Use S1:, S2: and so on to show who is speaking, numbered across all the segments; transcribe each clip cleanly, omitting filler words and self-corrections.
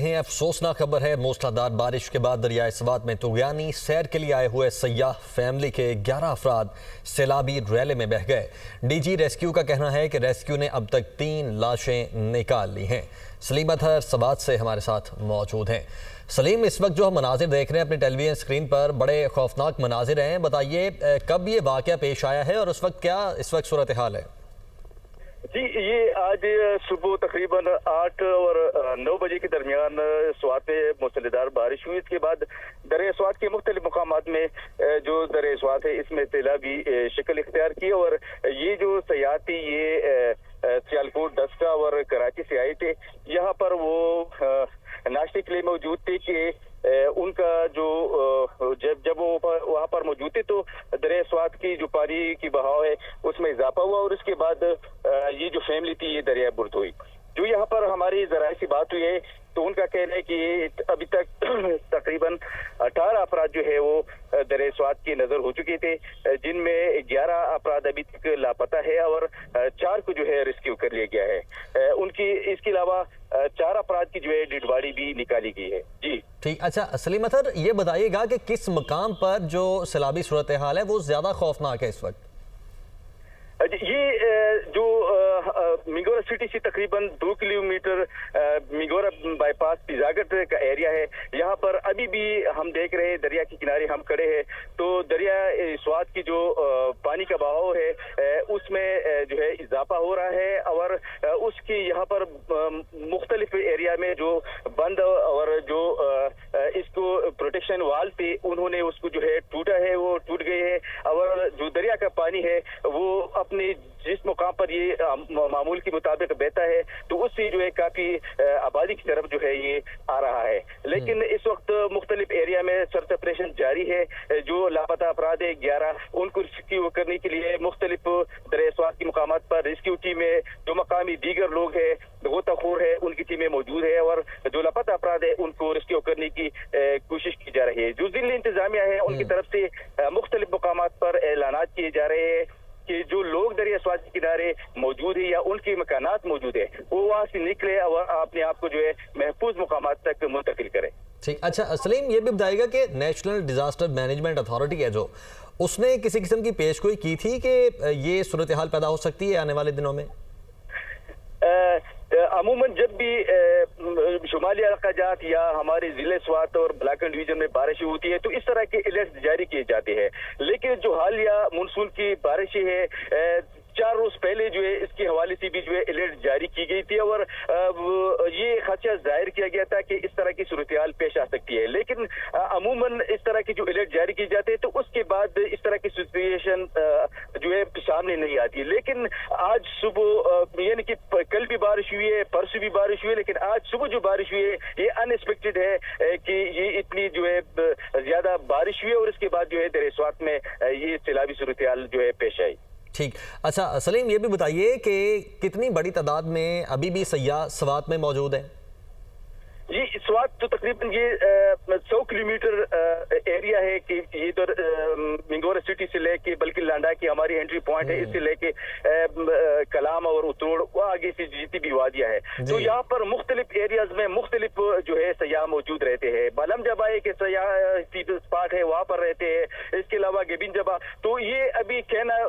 S1: ہیں افسوسناک خبر ہے، موسلادھار بارش کے بعد دریائے سوات میں طغیانی سیر کے لیے آئے ہوئے سیاح فیملی کے 11 افراد سیلابی ریلے میں بہہ گئے۔ ڈی جی ریسکیو کا کہنا ہے کہ ریسکیو نے اب تک 3 لاشیں نکال لی ہیں۔ سلیم اطہر سوات سے ہمارے ساتھ موجود ہیں۔ سلیم، اس وقت جو ہم مناظر دیکھ رہے ہیں اپنی ٹیلی ویژن اسکرین پر، بڑے خوفناک مناظر ہیں، بتائیے کب یہ واقعہ پیش آیا ہے اور اس وقت کیا صورتحال ہے؟
S2: جی، یہ آج صبح تقریباً 8 اور 9 بجے کے درمیان سوات میں موسلادھار بارش ہوئی۔ اس کے بعد دریا سوات کے مختلف مقامات میں جو دریا سوات ہے اس میں سیلابی شکل اختیار کی، اور یہ جو سیاحتی یہ سیالکوٹ، ڈسکا اور کراچی سے آئے تھے، یہاں پر وہ ناشتے کے لیے موجود تھے کہ ان کا جو جب وہ وہاں پر موجود تھے تو دریا سوات کی جو پانی کی بہاؤ ہے اس میں اضافہ ہوا، اور اس کے بعد یہ جو فیملی تھی یہ دریا برد ہوئی۔ جو یہاں پر ہماری ذرائع سے بات ہوئی ہے تو ان کا کہنا ہے کہ ابھی تک تقریباً 18 افراد جو ہے وہ دریا سوات کی نظر ہو چکے تھے، جن میں 11 افراد ابھی تک لاپتہ ہے اور 4 کو جو ہے ریسکیو کر لیا گیا ہے۔ ان کی اس کے علاوہ 4 افراد کی جو ہے ڈیڈ باڈی بھی نکالی گئی ہے۔ جی
S1: ٹھیک، اچھا سلیم اطہر، یہ بتائیے گا کہ کس مقام پر جو سیلابی صورتحال ہے وہ زیادہ خوفناک ہے اس وقت؟
S2: یہ جو مینگورہ سٹی سے تقریباً 2 کلومیٹر مینگورہ بائی پاس پیزاگٹ کا ایریا ہے، یہاں پر ابھی بھی ہم دیکھ رہے ہیں دریا کے کنارے ہم کھڑے ہیں تو دریا سوات کی جو پانی کا بہاؤ ہے اس میں جو ہے اضافہ ہو رہا ہے، اور اس کی یہاں پر مختلف ایریا میں جو بند اور جو اس کو پروٹیکشن وال تھے انہوں نے اس کو جو ہے ٹوٹا ہے، وہ ٹوٹ گئے ہیں، اور جو دریا کا پانی ہے وہ اپنے جس مقام پر یہ معمول کے مطابق بہتا ہے تو اس سے جو ہے کافی آبادی کی طرف جو ہے یہ آ رہا ہے، لیکن اس وقت مختلف ایریا میں سرچ آپریشن جاری ہے۔ جو لاپتہ افراد ہے 11، ان کو ریسکیو کرنے کے لیے مختلف دریا سوات کے مقامات پر ریسکیو ٹیمیں، جو مقامی دیگر لوگ ہیں غوطہ خور ہے، ان کی ٹیمیں موجود ہے، اور جو لاپتہ افراد ہے ان کو ریسکیو کرنے کی کوشش کی جا رہی ہے۔ جو ضلعی انتظامیہ ہے ان کی طرف سے مختلف مقامات پر اعلانات کیے جا رہے ہیں کہ جو لوگ دریا سوات کے کنارے موجود ہیں یا ان کے مکانات موجود ہیں وہ وہاں سے نکلے اور اپنے آپ کو جو ہے محفوظ مقامات تک منتقل کریں۔
S1: ٹھیک، اچھا سلیم، یہ بھی بتائیے گا کہ نیشنل ڈیزاسٹر مینجمنٹ اتھارٹی ہے جو، اس نے کسی قسم کی پیشگوئی کی تھی کہ یہ صورتحال پیدا ہو سکتی ہے آنے والے دنوں میں؟
S2: عموماً جب بھی شمالی علاقہ جات یا ہمارے ضلع سوات اور بلاک اینڈ ڈویژن میں بارشیں ہوتی ہے تو اس طرح کے الرٹ جاری کیے جاتے ہیں، لیکن جو حالیہ مونسون کی بارشیں ہیں 4 روز پہلے جو ہے اس کے حوالے سے بھی جو ہے الرٹ جاری کی گئی تھی، اور یہ خدشہ ظاہر کیا گیا تھا کہ اس طرح کی صورتحال پیش آ سکتی ہے، لیکن عموماً اس طرح کی جو الرٹ جاری کی جاتے ہیں تو اس کے بعد اس طرح کی سچویشن جو ہے سامنے نہیں آتی، لیکن آج صبح یعنی کہ کل بھی بارش ہوئی ہے، پرسوں بھی بارش ہوئی ہے، لیکن آج صبح جو بارش ہوئی ہے یہ ان ایکسپیکٹڈ ہے کہ یہ اتنی جو ہے زیادہ بارش ہوئی ہے، اور اس کے بعد جو ہے دریا سوات میں یہ سیلابی صورتحال جو ہے پیش آئی۔
S1: ٹھیک، اچھا سلیم، یہ بھی بتائیے کہ کتنی بڑی تعداد میں ابھی بھی سیاح سوات میں موجود ہیں؟
S2: جی، سوات تو تقریباً یہ 100 کلومیٹر ایریا ہے کہ یہ ادھر مینگورہ سٹی سے لے کے بلکہ لانڈا کی ہماری انٹری پوائنٹ ہے، اس سے لے کے کلام اور اتروڑ وہ آگے سے جتنی بھی وادیاں ہے تو یہاں پر مختلف ایریاز میں مختلف جو ہے سیاح موجود رہتے ہیں۔ بالم جبا ایک سیاحتی اسپاٹ ہے، وہاں پر رہتے ہیں، اس کے علاوہ گبین جبا، تو یہ ابھی کہنا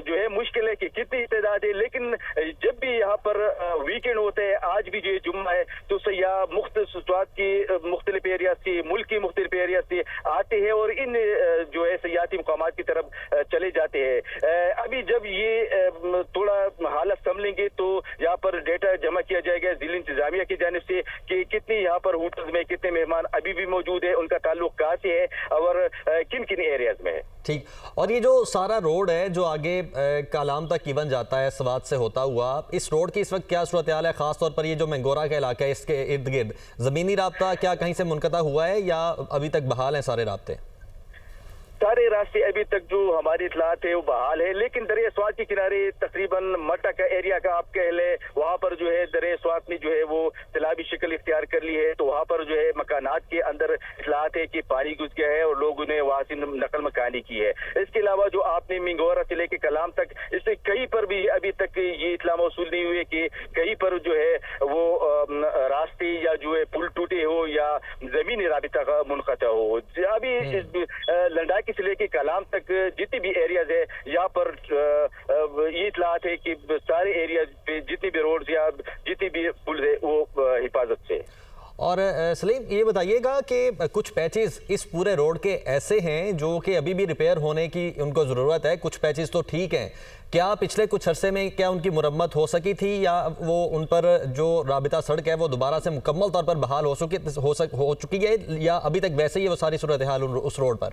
S2: جو ہے مشکل ہے کہ کتنی تعداد ہے، لیکن جب بھی یہاں پر ویکینڈ ہوتے ہیں، آج بھی جو ہے جمعہ ہے تو سیاح مختلف سوات کی مختلف ایریا سے، ملک کی مختلف ایریا سے آتے ہیں اور ان جو ہے سیاحتی مقامات کی طرف چلے جاتے ہیں۔ ابھی جب یہ تھوڑا حالت سنبھلیں گے تو یہاں پر ڈیٹا جمع کیا جائے گا ضلع انتظامیہ کی جانب سے کہ کتنی یہاں پر ہوٹلز میں کتنے مہمان ابھی بھی موجود ہیں، ان کا تعلق کہاں سے ہے اور کن کن ایریاز میں ہے۔
S1: ٹھیک، اور یہ جو سارا روڈ ہے جو آگے کالام تک ایون جاتا ہے سوات سے ہوتا ہوا، اس روڈ کی اس وقت کیا صورتحال ہے؟ خاص طور پر یہ جو مینگورہ کا علاقہ ہے اس کے ارد گرد زمینی رابطہ کیا کہیں سے منقطع ہوا ہے یا ابھی تک بحال ہیں سارے رابطے؟
S2: सारे रास्ते अभी तक जो हमारी इतलात है वो बहाल है, लेकिन दरिया स्वात के किनारे तकरीबन मट्टा का एरिया का आप कह ले, वहाँ पर जो है दरिया स्वात ने जो है वो सैलाबी शक्ल इख्तियार कर ली है। तो वहाँ पर जो है मकानात के अंदर इतलात है कि पानी घुस गया है और लोगों ने वहाँ से नकल मकानी की है। इसके अलावा जो आपने मिंगोरा से लेके कलाम तक, इससे कहीं पर भी अभी तक ये इतला मौसूल नहीं हुई कि कहीं पर जो है वो रास्ते या जो है पुल टूटे हो या जमीनी राबिता का मुनक़ता हो। अभी लंडाकी से लेके कलाम तक जितनी भी एरियाज है यहाँ पर ये इतलात है कि सारे एरियाज पे जितनी भी रोड्स या जितनी भी पुल है वो हिफाजत से।
S1: और सलीम, ये बताइएगा कि कुछ पैचेस इस पूरे रोड के ऐसे हैं जो कि अभी भी रिपेयर होने की उनको ज़रूरत है, कुछ पैचेस तो ठीक हैं। क्या पिछले कुछ अरसे में क्या उनकी मुरम्मत हो सकी थी या वो उन पर जो राबिता सड़क है वो दोबारा से मुकम्मल तौर पर बहाल हो चुकी है या अभी तक वैसे ही वो सारी सूरत हाल उस रोड पर?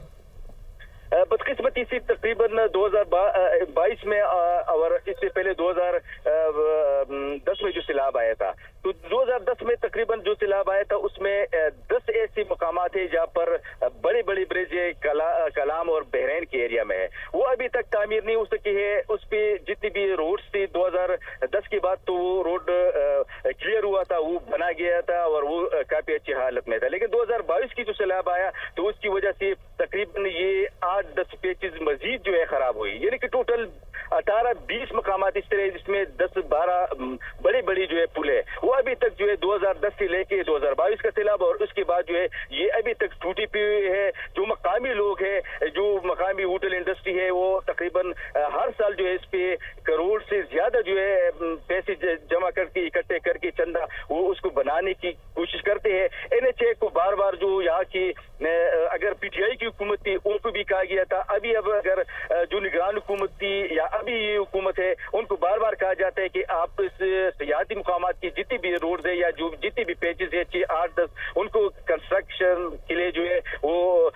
S2: बदकिस्मती से तकरीबन 2022 में और इससे पहले 2010 में जो सैलाब आया था, तो 2010 में तकरीबन जो सैलाब आया था उसमें 10 ऐसे मकामात है जहाँ पर बड़े बड़े ब्रिज कलाम और बहरैन के एरिया में है, वो अभी तक तामीर नहीं हो सकी है। उस पे जितनी भी रोड्स थी 2010 के बाद तो वो रोड क्लियर हुआ था, वो बना गया था और वो काफी अच्छी हालत में था। लेकिन 2022 की जो सैलाब आया तो उसकी वजह से तकरीबन ये 8-10 पेचेस मजीद जो है खराब हुई, यानी कि टोटल 18-20 मकामात इस तरह जिसमें 10-12 बड़ी बड़ी जो है पुल है, वो अभी तक जो है 2010 से लेके 2022 का सैलाब और उसके बाद जो है ये अभी तक टूटी पड़ी है। जो मकामी लोग हैं, जो मकामी होटल इंडस्ट्री है, वो तकरीबन हर साल जो है इस पे करोड़ से ज्यादा जो है पैसे जमा करके इकट्ठे करके चंदा वो उसको बनाने की कोशिश करते हैं। NHA को बार बार जो यहाँ की अगर PTI की हुकूमत थी उनको भी कहा गया था, अभी अब अगर जो निगरान हुकूमत थी या अभी ये हुकूमत है उनको बार बार कहा जाता है कि आप इस सियासी मुकामात की जितनी भी रोड्स है या जो जितनी भी पेचेस है 8-10 उनको कंस्ट्रक्शन के लिए जो है वो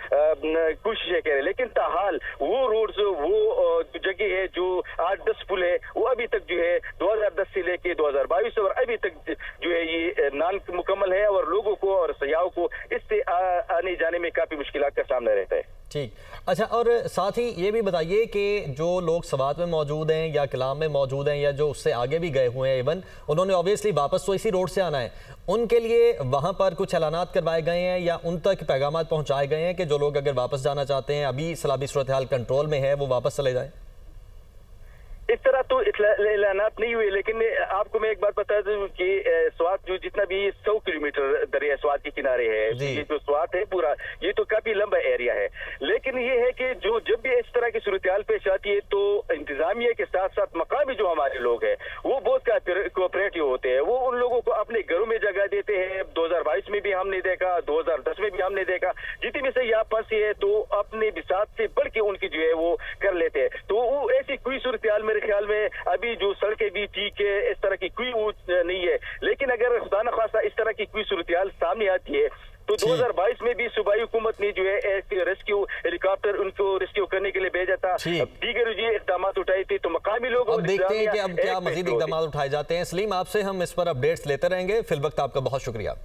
S2: कोशिशें करें, लेकिन ताहाल वो रोड्स वो जगह है जो 8-10 पुल है वो अभी तक जो है 2010 से लेके 2022 और अभी तक जो है ये नान मुकम्मल है और लोगों को और सयाहों को इससे आने जाने में काफी मुश्किलात का सामना रहता है।
S1: ठीक, अच्छा, और साथ ही ये भी बताइए कि जो लोग सवात में मौजूद हैं या कलाम में मौजूद हैं या जो उससे आगे भी गए हुए हैं, इवन उन्होंने ऑब्वियसली वापस तो इसी रोड से आना है, उनके लिए वहाँ पर कुछ ऐलानात करवाए गए हैं या उन तक पैगामात पहुँचाए गए हैं कि जो लोग अगर वापस जाना चाहते हैं, अभी सैलाबी सूरत हाल कंट्रोल में है, वो वापस चले जाएँ?
S2: इस तरह तो ऐलानात नहीं हुए, लेकिन आपको मैं एक बात बता दूं कि स्वात जो जितना भी 100 किलोमीटर दरिया स्वात के किनारे है, ये जो स्वात है पूरा ये तो काफी लंबा एरिया है, लेकिन ये है कि जो जब भी इस तरह की सूरत-ए-हाल पेश आती है तो इंतजामिया के साथ साथ मकामी जो हमारे लोग हैं वो बहुत कोऑपरेटिव होते हैं, वो उन लोगों को अपने घरों में जगह देते हैं। 2022 में भी हमने देखा, 2010 में भी हमने देखा, जितनी भी सही आप फंसी है तो अपने बिसात से बढ़ के उनकी जो है वो कर लेते हैं। तो वो ऐसी कोई सूरत-ए-हाल मेरे ख्याल में अभी जो सड़कें भी ठीक है, इस तरह की कोई नहीं है, लेकिन अगर खुदा न खास्ता इस तरह की कोई सूरत-ए-हाल सामने आती है तो 2022 में भी सूबाई हुकूमत ने जो है एक रेस्क्यू हेलीकॉप्टर उनको रेस्क्यू करने के लिए भेजा था, दीगर जो इकदाम उठाए थे, तो मकामी लोग
S1: अब देखते हैं कि अब क्या मजीद इकदाम उठाए जाते हैं। सलीम, आपसे हम इस पर अपडेट्स लेते रहेंगे, फिल वक्त आपका बहुत शुक्रिया।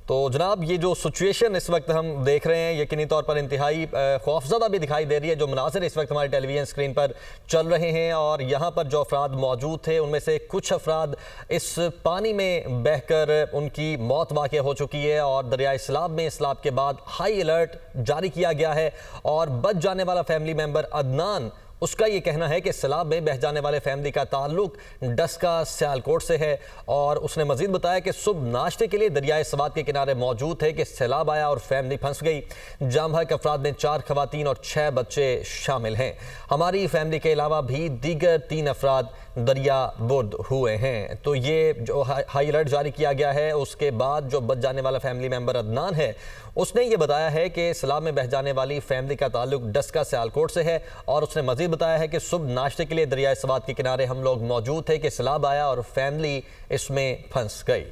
S1: तो जनाब, ये जो सिचुएशन इस वक्त हम देख रहे हैं यकीनी तौर पर इंतहाई खौफज़दा भी दिखाई दे रही है। जो मनाज़िर इस वक्त हमारे टेलीविज़न स्क्रीन पर चल रहे हैं और यहाँ पर जो अफराद मौजूद थे उनमें से कुछ अफराद इस पानी में बहकर उनकी मौत वाक़ हो चुकी है और दरियाए सैलाब में सैलाब के बाद हाई अलर्ट जारी किया गया है। और बच जाने वाला फैमिली मेम्बर अदनान, उसका ये कहना है कि सैलाब में बह जाने वाले फैमिली का ताल्लुक डस्का सियालकोट से है और उसने मजीद बताया कि सुबह नाश्ते के लिए दरियाए स्वात के किनारे मौजूद थे कि सैलाब आया और फैमिली फंस गई। जाम बहक अफराद में 4 खवातीन और 6 बच्चे शामिल हैं। हमारी फैमिली के अलावा भी दीगर 3 अफराद दरिया बुर्द हुए हैं। तो ये जो हाई अलर्ट जारी किया गया है, उसके बाद जो बच जाने वाला फैमिली मेम्बर अदनान है उसने ये बताया है कि सैलाब में बह जाने वाली फैमिली का ताल्लुक डस्का सियालकोट से है और उसने मजीद बताया है कि सुबह नाश्ते के लिए दरियाए स्वात के किनारे हम लोग मौजूद थे कि सैलाब आया और फैमिली इसमें फंस गई।